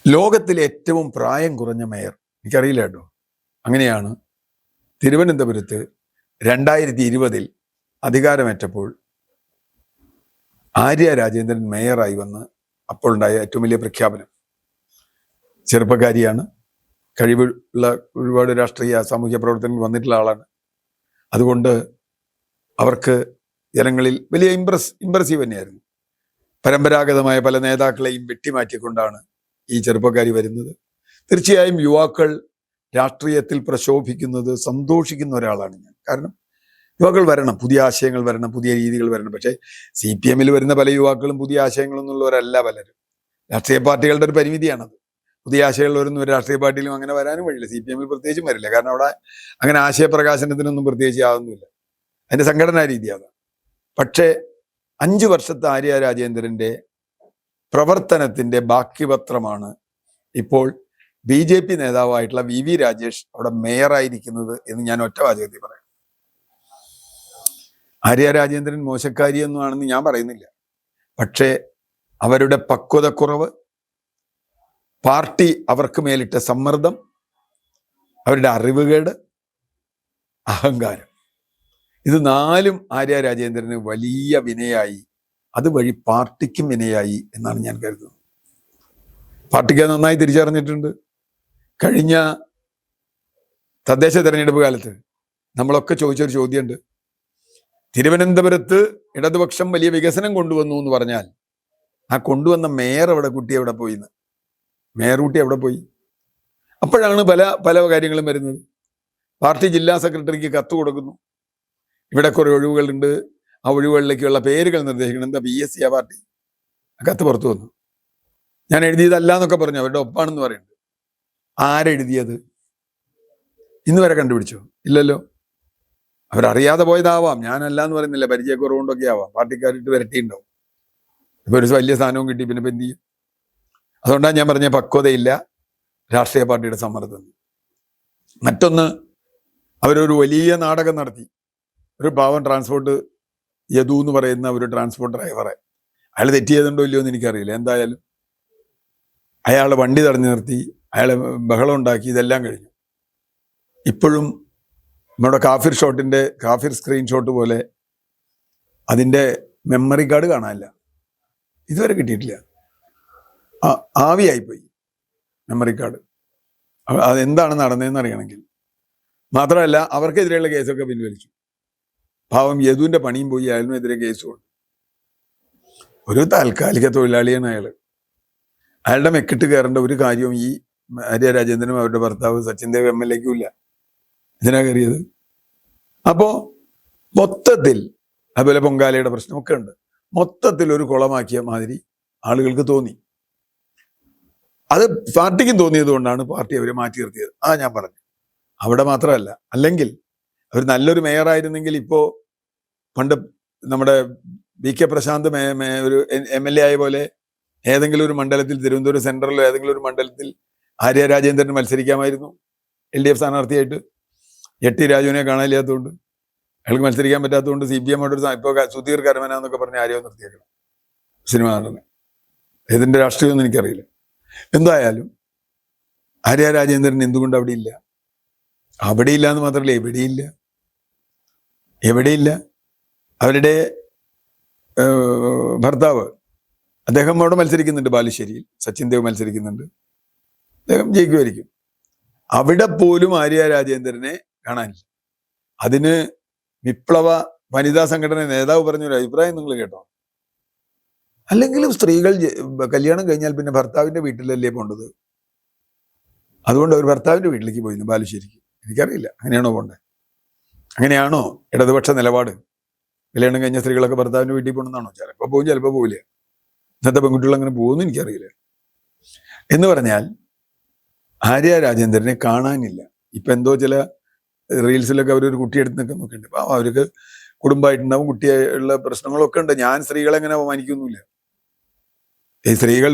ലോകത്തിലെ ഏറ്റവും പ്രായം കുറഞ്ഞ മേയർ, എനിക്കറിയില്ല കേട്ടോ. അങ്ങനെയാണ് തിരുവനന്തപുരത്ത് 2020 അധികാരമേറ്റപ്പോൾ ആര്യ രാജേന്ദ്രൻ മേയറായി വന്ന് അപ്പോൾ ഉണ്ടായ ഏറ്റവും വലിയ പ്രഖ്യാപനം. ചെറുപ്പക്കാരിയാണ്, കഴിവുള്ള ഒരുപാട് രാഷ്ട്രീയ സാമൂഹ്യ പ്രവർത്തനങ്ങൾ വന്നിട്ടുള്ള ആളാണ്. അതുകൊണ്ട് അവർക്ക് ജനങ്ങളിൽ വലിയ ഇംപ്രസീവ് തന്നെയായിരുന്നു. പരമ്പരാഗതമായ പല നേതാക്കളെയും വെട്ടിമാറ്റിക്കൊണ്ടാണ് ഈ ചെറുപ്പക്കാരി വരുന്നത്. തീർച്ചയായും യുവാക്കൾ രാഷ്ട്രീയത്തിൽ പ്രശോഭിക്കുന്നത് സന്തോഷിക്കുന്ന ഒരാളാണ് ഞാൻ. കാരണം യുവാക്കൾ വരണം, പുതിയ ആശയങ്ങൾ വരണം, പുതിയ രീതികൾ വരണം. പക്ഷേ CPM-ൽ വരുന്ന പല യുവാക്കളും പുതിയ ആശയങ്ങളൊന്നുള്ളവരല്ല പലരും. രാഷ്ട്രീയ പാർട്ടികളുടെ ഒരു പരിമിതിയാണത്. പുതിയ ആശയമുള്ളവരൊന്നും ഒരു രാഷ്ട്രീയ പാർട്ടിയിലും അങ്ങനെ വരാനും വഴിയില്ല. CPM-ൽ പ്രത്യേകിച്ചും വരില്ല. കാരണം അവിടെ അങ്ങനെ ആശയപ്രകാശനത്തിനൊന്നും പ്രത്യേകിച്ച് ആകുന്നില്ല. അതിൻ്റെ സംഘടനാ രീതി അതാണ്. പക്ഷേ 5 വർഷത്തെ ആര്യ രാജേന്ദ്രൻ്റെ പ്രവർത്തനത്തിൻ്റെ ബാക്കി പത്രമാണ് ഇപ്പോൾ BJP നേതാവായിട്ടുള്ള VV രാജേഷ് അവിടെ മേയറായിരിക്കുന്നത് എന്ന് ഞാൻ ഒറ്റ വാചകത്തിൽ പറയാം. ആര്യ രാജേന്ദ്രൻ മോശക്കാരിയൊന്നും ആണെന്ന് ഞാൻ പറയുന്നില്ല. പക്ഷേ അവരുടെ പക്വതക്കുറവ്, പാർട്ടി അവർക്ക് മേലിട്ട സമ്മർദ്ദം, അവരുടെ അറിവുകേട്, അഹങ്കാരം, ഇത് 4ഉം ആര്യ രാജേന്ദ്രന് വലിയ വിനയായി, അതുവഴി പാർട്ടിക്കും വിനയായി എന്നാണ് ഞാൻ കരുതുന്നത്. പാർട്ടിക്ക് നന്നായി തിരിച്ചറിഞ്ഞിട്ടുണ്ട്. കഴിഞ്ഞ തദ്ദേശ തെരഞ്ഞെടുപ്പ് കാലത്ത് നമ്മളൊക്കെ ചോദിച്ചൊരു ചോദ്യമുണ്ട്. തിരുവനന്തപുരത്ത് ഇടതുപക്ഷം വലിയ വികസനം കൊണ്ടുവന്നു എന്ന് പറഞ്ഞാൽ ആ കൊണ്ടുവന്ന മേയർ കുട്ടി എവിടെ പോയി എന്ന്, മേയർ കുട്ടി എവിടെ പോയി? അപ്പോഴാണ് പല കാര്യങ്ങളും വരുന്നത്. പാർട്ടി ജില്ലാ സെക്രട്ടറിക്ക് കത്ത് കൊടുക്കുന്നു, ഇവിടെ കുറെ ഒഴിവുകളുണ്ട്, ആ ഒഴിവുകളിലേക്കുള്ള പേരുകൾ നിർദ്ദേശിക്കണം. എന്താ PSC ആ പാർട്ടി? ആ കത്ത് പുറത്തു വന്നു. ഞാൻ എഴുതിയതല്ല എന്നൊക്കെ പറഞ്ഞു, അവരുടെ ഒപ്പാണെന്ന് പറയുന്നുണ്ട്. ആരെഴുതിയത് ഇന്ന് വരെ കണ്ടുപിടിച്ചോ? ഇല്ലല്ലോ. അവരറിയാതെ പോയതാവാം, ഞാനല്ല എന്ന് പറയുന്നില്ല, പരിചയക്കുറവുകൊണ്ടൊക്കെ ആവാം. പാർട്ടിക്കാരിട്ട് വരട്ടിയിട്ടുണ്ടാവും. ഇപ്പൊ ഒരു വലിയ സ്ഥാനവും കിട്ടി, പിന്നെ എന്ത് ചെയ്യും? അതുകൊണ്ടാണ് ഞാൻ പറഞ്ഞ പക്വതയില്ല, രാഷ്ട്രീയ പാർട്ടിയുടെ സമ്മർദ്ദം. മറ്റൊന്ന്, അവരൊരു വലിയ നാടകം നടത്തി. ഒരു പാവം ട്രാൻസ്പോർട്ട് യദു എന്ന് പറയുന്ന ഒരു ട്രാൻസ്പോർട്ട് ഡ്രൈവറെ, അയാൾ തെറ്റ് ചെയ്തിട്ടുണ്ടോ ഇല്ലയോ എന്ന് എനിക്കറിയില്ല. എന്തായാലും അയാൾ വണ്ടി തടഞ്ഞു നിർത്തി, അയാളെ ബഹളം ഉണ്ടാക്കി, ഇതെല്ലാം കഴിഞ്ഞു. ഇപ്പോഴും നമ്മുടെ കാഫിർ സ്ക്രീൻഷോട്ട് പോലെ അതിൻ്റെ മെമ്മറി കാർഡ് കാണാനില്ല, ഇതുവരെ കിട്ടിയിട്ടില്ല. ആവിയായിപ്പോയി മെമ്മറി കാർഡ്. അതെന്താണ് നടന്നതെന്ന് അറിയണമെങ്കിൽ. മാത്രമല്ല അവർക്കെതിരെയുള്ള കേസൊക്കെ പിൻവലിച്ചു. പാവം യദുവിൻ്റെ പണിയും പോയി, അയാളിനെതിരെ കേസ് കൊടുത്തു. ഒരു താൽക്കാലിക തൊഴിലാളിയാണ് അയാൾ. അയാളുടെ മെക്കിട്ട് കയറേണ്ട ഒരു കാര്യവും ഈ ആര്യ രാജേന്ദ്രനും അവരുടെ ഭർത്താവ് സച്ചിൻ ദേവ് MLA-ക്കും ഇല്ല. ഇതിനാ കയറിയത്. അപ്പോൾ മൊത്തത്തിൽ അതുപോലെ പൊങ്കാലയുടെ പ്രശ്നമൊക്കെ ഉണ്ട്. മൊത്തത്തിൽ ഒരു കുളമാക്കിയ മാതിരി ആളുകൾക്ക് തോന്നി. അത് പാർട്ടിക്കും തോന്നിയത് കൊണ്ടാണ് പാർട്ടി അവരെ മാറ്റി നിർത്തിയത്. ഞാൻ പറഞ്ഞു. അവിടെ മാത്രമല്ല, അല്ലെങ്കിൽ അവർ നല്ലൊരു മേയറായിരുന്നെങ്കിൽ ഇപ്പോൾ പണ്ട് നമ്മുടെ BK പ്രശാന്ത് ഒരു MLA ആയ പോലെ ഏതെങ്കിലും ഒരു മണ്ഡലത്തിൽ, തിരുവനന്തപുരം സെൻട്രലിലോ ഏതെങ്കിലും ഒരു മണ്ഡലത്തിൽ ആര്യ രാജേന്ദ്രൻ മത്സരിക്കാമായിരുന്നു LDF സ്ഥാനാർത്ഥിയായിട്ട്. എട്ടി രാജുവിനെ കാണാനില്ലാത്തതുകൊണ്ട്, അയാൾക്ക് മത്സരിക്കാൻ പറ്റാത്തതുകൊണ്ട് CPM ഇപ്പോൾ സുധീർ കരമന എന്നൊക്കെ പറഞ്ഞ് ആരെയോ നിർത്തിയേക്കണം, സിനിമ നടനെ. ഇതിൻ്റെ രാഷ്ട്രീയമൊന്നും എനിക്കറിയില്ല. എന്തായാലും ആര്യ രാജേന്ദ്രൻ എന്തുകൊണ്ട് അവിടെ ഇല്ല? അവിടെ ഇല്ല എന്ന് മാത്രമല്ല, എവിടെയില്ല. അവരുടെ ഭർത്താവ്, അദ്ദേഹം അവിടെ മത്സരിക്കുന്നുണ്ട്, ബാലുശ്ശേരിയിൽ സച്ചിൻ ദേവ് മത്സരിക്കുന്നുണ്ട്, അദ്ദേഹം ജയിക്കുമായിരിക്കും. അവിടെ പോലും ആര്യ രാജേന്ദ്രനെ കാണാനില്ല. അതിന് വിപ്ലവ വനിതാ സംഘടന നേതാവ് പറഞ്ഞൊരു അഭിപ്രായം നിങ്ങൾ കേട്ടോ? അല്ലെങ്കിലും സ്ത്രീകൾ കല്യാണം കഴിഞ്ഞാൽ പിന്നെ ഭർത്താവിൻ്റെ വീട്ടിലല്ലേ പോകേണ്ടത്? അതുകൊണ്ട് അവർ ഭർത്താവിൻ്റെ വീട്ടിലേക്ക് പോയിരുന്നു, ബാലുശ്ശേരിക്ക്. എനിക്കറിയില്ല, അങ്ങനെയാണോ പോകേണ്ടത്? അങ്ങനെയാണോ ഇടതുപക്ഷ നിലപാട്? കല്യാണം കഴിഞ്ഞ സ്ത്രീകളൊക്കെ ഭർത്താവിൻ്റെ വീട്ടിൽ പോകണമെന്നാണോ? ചിലപ്പോൾ പോകും, ചിലപ്പോൾ പോകില്ല. ഇന്നത്തെ പെൺകുട്ടികൾ അങ്ങനെ പോകുമെന്ന് എനിക്കറിയില്ല. എന്ന് പറഞ്ഞാൽ ആര്യ രാജേന്ദ്രനെ കാണാനില്ല. ഇപ്പം എന്തോ ചില റീൽസിലൊക്കെ അവരൊരു കുട്ടിയെടുത്ത് നിൽക്കാൻ നോക്കുന്നുണ്ട്. അപ്പം അവർക്ക് കുടുംബമായിട്ടുണ്ടാവും, കുട്ടിയുള്ള പ്രശ്നങ്ങളൊക്കെ ഉണ്ട്. ഞാൻ സ്ത്രീകളെ എങ്ങനെ അപമാനിക്കൊന്നുമില്ല. ഈ സ്ത്രീകൾ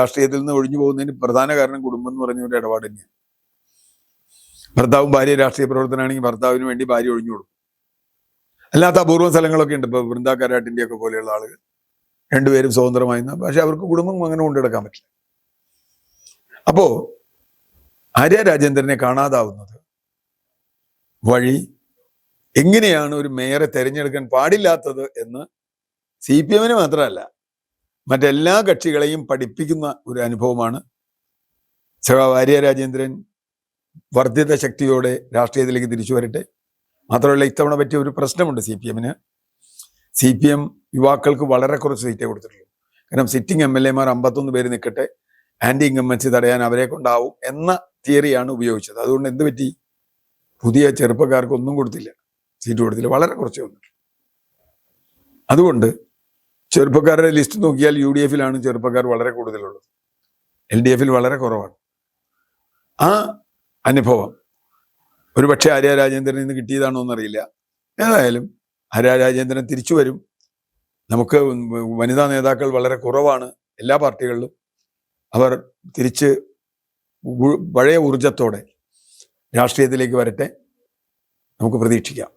രാഷ്ട്രീയത്തിൽ നിന്ന് ഒഴിഞ്ഞു പോകുന്നതിന് പ്രധാന കാരണം കുടുംബം എന്ന് പറഞ്ഞ ഒരു ഇടപാട് തന്നെയാണ്. ഭർത്താവും ഭാര്യ രാഷ്ട്രീയ പ്രവർത്തനമാണെങ്കിൽ ഭർത്താവിന് വേണ്ടി ഭാര്യ ഒഴിഞ്ഞു കൊടുക്കും. അല്ലാത്ത അപൂർവ സ്ഥലങ്ങളൊക്കെ ഉണ്ട്. ഇപ്പോൾ വൃന്ദ കാരാട്ടിൻ്റെ ഒക്കെ പോലെയുള്ള ആളുകൾ രണ്ടുപേരും സ്വതന്ത്രമായി, പക്ഷെ അവർക്ക് കുടുംബം അങ്ങനെ കൊണ്ടുനടക്കാൻ പറ്റില്ല. അപ്പോ ആര്യ രാജേന്ദ്രനെ കാണാതാവുന്നത് വഴി എങ്ങനെയാണ് ഒരു മേയറെ തെരഞ്ഞെടുക്കാൻ പാടില്ലാത്തത് എന്ന് CPM മാത്രമല്ല മറ്റെല്ലാ കക്ഷികളെയും പഠിപ്പിക്കുന്ന ഒരു അനുഭവമാണ്. സഖാവ് ആര്യ രാജേന്ദ്രൻ വർദ്ധിത ശക്തിയോടെ രാഷ്ട്രീയത്തിലേക്ക് തിരിച്ചു വരട്ടെ. മാത്രമല്ല, ഇത്തവണ പറ്റിയ ഒരു പ്രശ്നമുണ്ട് CPM. CPM യുവാക്കൾക്ക് വളരെ കുറച്ച് സീറ്റേ കൊടുത്തിട്ടുള്ളൂ. കാരണം സിറ്റിംഗ് MLA മാർ 51 പേര് നിൽക്കട്ടെ, ആന്റി ഇൻകംബൻസി തടയാൻ അവരെ കൊണ്ടാവും എന്ന തിയറിയാണ് ഉപയോഗിച്ചത്. അതുകൊണ്ട് എന്ത് പറ്റി? പുതിയ ചെറുപ്പക്കാർക്ക് ഒന്നും കൊടുത്തില്ല, സീറ്റ് കൊടുത്തില്ല, വളരെ കുറച്ച് വന്നിട്ട്. അതുകൊണ്ട് ചെറുപ്പക്കാരുടെ ലിസ്റ്റ് നോക്കിയാൽ UDF-ലാണ് ചെറുപ്പക്കാർ വളരെ കൂടുതലുള്ളത്, LDF-ൽ വളരെ കുറവാണ്. ആ അനുഭവം ഒരുപക്ഷെ ആര്യ രാജേന്ദ്രനിൽ നിന്ന് കിട്ടിയതാണോ എന്നറിയില്ല. ഏതായാലും ആര്യ രാജേന്ദ്രൻ തിരിച്ചു വരും. നമുക്ക് വനിതാ നേതാക്കൾ വളരെ കുറവാണ് എല്ലാ പാർട്ടികളിലും. അവർ തിരിച്ച് പഴയ ഊർജത്തോടെ രാഷ്ട്രീയത്തിലേക്ക് വരട്ടെ, നമുക്ക് പ്രതീക്ഷിക്കാം.